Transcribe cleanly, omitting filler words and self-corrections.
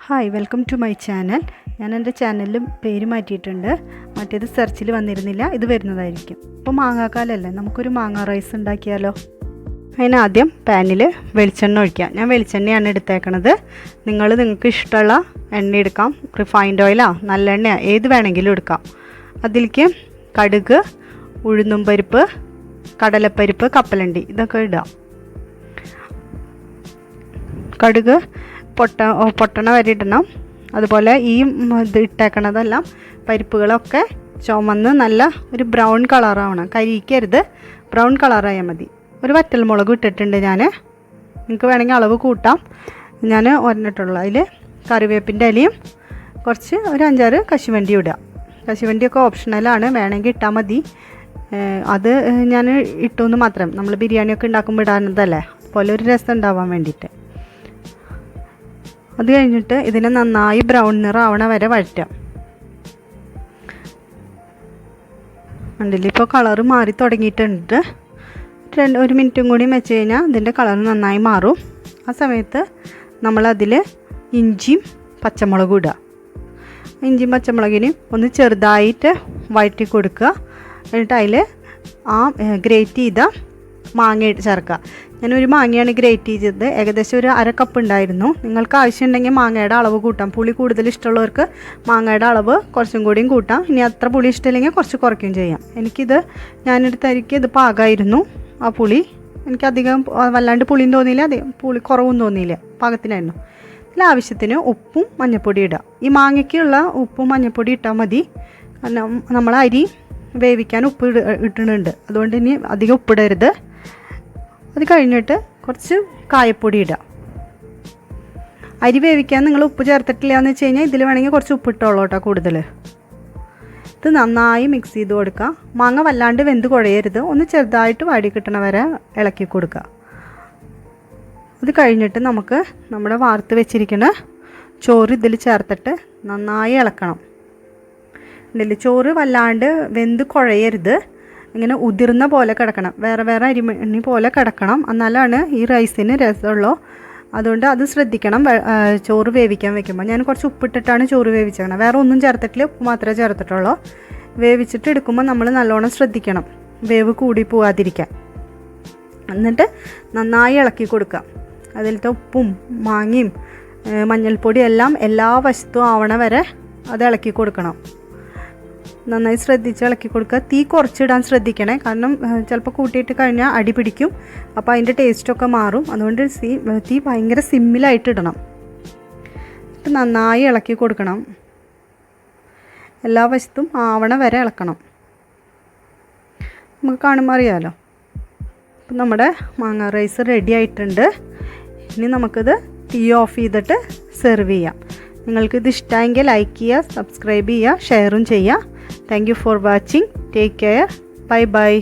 Hi, welcome to my channel. ഞാൻ എൻ്റെ ചാനലിലും പേര് മാറ്റിയിട്ടുണ്ട്. മറ്റേത് സെർച്ചിൽ വന്നിരുന്നില്ല, ഇത് വരുന്നതായിരിക്കും. ഇപ്പോൾ മാങ്ങാക്കാലല്ലേ, നമുക്കൊരു മാങ്ങ റൈസ് ഉണ്ടാക്കിയാലോ. അതിനാദ്യം പാനിൽ വെളിച്ചെണ്ണ ഒഴിക്കാം. ഞാൻ വെളിച്ചെണ്ണയാണ് എടുത്തേക്കണത്. നിങ്ങൾക്ക് ഇഷ്ടമുള്ള എണ്ണ എടുക്കാം. റിഫൈൻഡ് ഓയിലോ നല്ലെണ്ണ ഏത് വേണമെങ്കിലും എടുക്കാം. അതിലേക്ക് കടുക്, ഉഴുന്നും പരിപ്പ്, കടലപ്പരിപ്പ്, കപ്പലണ്ടി ഇതൊക്കെ ഇടാം. കടുക് പൊട്ടണ വരെ ഇടണം. അതുപോലെ ഈ ഇത് ഇട്ടേക്കണതെല്ലാം പരിപ്പുകളൊക്കെ ചുമന്ന് നല്ല ഒരു ബ്രൗൺ കളറാവണം. കരിക്കരുത്, ബ്രൗൺ കളറായാൽ മതി. ഒരു വറ്റൽമുളക് ഇട്ടിട്ടുണ്ട് ഞാൻ. നിങ്ങൾക്ക് വേണമെങ്കിൽ അളവ് കൂട്ടാം. ഞാൻ ഒരെണ്ണിട്ടുള്ളൂ. അതിൽ കറിവേപ്പിൻ്റെ ഇലയും കുറച്ച് ഒരു 5-6 കശുവണ്ടി ഇടുക. കശുവണ്ടിയൊക്കെ ഓപ്ഷണലാണ്, വേണമെങ്കിൽ ഇട്ടാൽ മതി. അത് ഞാൻ ഇട്ടുവെന്ന് മാത്രം. നമ്മൾ ബിരിയാണിയൊക്കെ ഉണ്ടാക്കുമ്പോൾ ഇടാനതല്ലേ, അതുപോലെ ഒരു രസം ഉണ്ടാവാൻ വേണ്ടിയിട്ട്. അത് കഴിഞ്ഞിട്ട് ഇതിനെ നന്നായി ബ്രൗൺ നിറാവണ വരെ വഴറ്റാം. ഉണ്ടല്ലേ, ഇപ്പോൾ കളറ് മാറി തുടങ്ങിയിട്ടുണ്ട്. 1 മിനിറ്റും കൂടി വെച്ച് കഴിഞ്ഞാൽ ഇതിൻ്റെ കളർ നന്നായി മാറും. ആ സമയത്ത് നമ്മളതിൽ ഇഞ്ചിയും പച്ചമുളകും ഇടുക. ഇഞ്ചിയും പച്ചമുളകിനും ഒന്ന് ചെറുതായിട്ട് വഴറ്റി കൊടുക്കുക. എന്നിട്ട് അതിൽ ആ ഗ്രേറ്റ് ചെയ്ത മാങ്ങ ചേർക്കുക. ഞാനൊരു മാങ്ങയാണ് ഗ്രേറ്റ് ചെയ്തത്. ഏകദേശം ഒരു 1/2 കപ്പ് ഉണ്ടായിരുന്നു. നിങ്ങൾക്ക് ആവശ്യമുണ്ടെങ്കിൽ മാങ്ങയുടെ അളവ് കൂട്ടാം. പുളി കൂടുതൽ ഇഷ്ടമുള്ളവർക്ക് മാങ്ങയുടെ അളവ് കുറച്ചും കൂടിയും കൂട്ടാം. ഇനി അത്ര പുളി ഇഷ്ടമില്ലെങ്കിൽ കുറച്ച് കുറയ്ക്കുകയും ചെയ്യാം. ഞാനെടുത്തായിരിക്കും ഇത് പാകമായിരുന്നു. ആ പുളി എനിക്കധികം വല്ലാണ്ട് പുളിയും തോന്നിയില്ല, അധികം പുളി കുറവും തോന്നിയില്ല, പാകത്തിനായിരുന്നു. ഇതിൽ ആവശ്യത്തിന് ഉപ്പും മഞ്ഞൾപ്പൊടി ഇടുക. ഈ മാങ്ങയ്ക്കുള്ള ഉപ്പും മഞ്ഞൾപ്പൊടി ഇട്ടാൽ മതി. കാരണം നമ്മൾ അരി വേവിക്കാൻ ഉപ്പ് ഇടുന്നുണ്ട്, അതുകൊണ്ട് ഇനി അധികം ഉപ്പിടരുത്. അത് കഴിഞ്ഞിട്ട് കുറച്ച് കായപ്പൊടി ഇടുക. അരി വേവിക്കാൻ നിങ്ങൾ ഉപ്പ് ചേർത്തിട്ടില്ല എന്ന് വെച്ച് കഴിഞ്ഞാൽ ഇതിൽ വേണമെങ്കിൽ കുറച്ച് ഉപ്പിട്ടോളൂ കേട്ടോ കൂടുതൽ. ഇത് നന്നായി മിക്സ് ചെയ്ത് കൊടുക്കുക. മാങ്ങ വല്ലാണ്ട് വെന്ത് കുഴയരുത്, ഒന്ന് ചെറുതായിട്ട് വാടി കിട്ടണ വരെ ഇളക്കി കൊടുക്കുക. അത് കഴിഞ്ഞിട്ട് നമുക്ക് നമ്മുടെ വാർത്ത് വെച്ചിരിക്കുന്ന ചോറ് ഇതിൽ ചേർത്തിട്ട് നന്നായി ഇളക്കണം. ഉണ്ടല്ലേ, ചോറ് വല്ലാണ്ട് വെന്ത് കുഴയരുത്, ഇങ്ങനെ ഉതിർന്ന പോലെ കിടക്കണം. വേറെ അരിമണി പോലെ കിടക്കണം, എന്നാലാണ് ഈ റൈസിന് രസമുള്ളൂ. അതുകൊണ്ട് അത് ശ്രദ്ധിക്കണം. ചോറ് വേവിക്കാൻ വെക്കുമ്പോൾ ഞാൻ കുറച്ച് ഉപ്പിട്ടിട്ടാണ് ചോറ് വേവിച്ചേക്കണം. വേറെ ഒന്നും ചേർത്തിട്ടില്ല, ഉപ്പ് മാത്രമേ ചേർത്തിട്ടുള്ളൂ. വേവിച്ചിട്ട് എടുക്കുമ്പോൾ നമ്മൾ നല്ലോണം ശ്രദ്ധിക്കണം, വേവ് കൂടി പോകാതിരിക്കാൻ. എന്നിട്ട് നന്നായി ഇളക്കി കൊടുക്കുക. അതിലത്തെ ഉപ്പും മാങ്ങയും മഞ്ഞൾപ്പൊടി എല്ലാം എല്ലാ വശത്തും ആവണ വരെ അത് ഇളക്കി കൊടുക്കണം. നന്നായി ശ്രദ്ധിച്ച് ഇളക്കി കൊടുക്കുക. തീ കുറച്ചിടാൻ ശ്രദ്ധിക്കണേ, കാരണം ചിലപ്പോൾ കൂട്ടിയിട്ട് കഴിഞ്ഞാൽ അടി പിടിക്കും. അപ്പോൾ അതിൻ്റെ ടേസ്റ്റൊക്കെ മാറും. അതുകൊണ്ട് തീ ഭയങ്കര സിമ്മിലായിട്ട് ഇടണം. എന്നിട്ട് നന്നായി ഇളക്കി കൊടുക്കണം. എല്ലാ വശത്തും ആവണ വരെ ഇളക്കണം. നമുക്ക് കാണുമ്പോൾ അറിയാമല്ലോ. അപ്പം നമ്മുടെ മാങ്ങ റൈസ് റെഡി ആയിട്ടുണ്ട്. ഇനി നമുക്കിത് തീ ഓഫ് ചെയ്തിട്ട് സെർവ് ചെയ്യാം. നിങ്ങൾക്കിത് ഇഷ്ടമെങ്കിൽ ലൈക്ക് ചെയ്യുക, സബ്സ്ക്രൈബ് ചെയ്യുക, ഷെയറും ചെയ്യുക. Thank you for watching. Take care. Bye bye.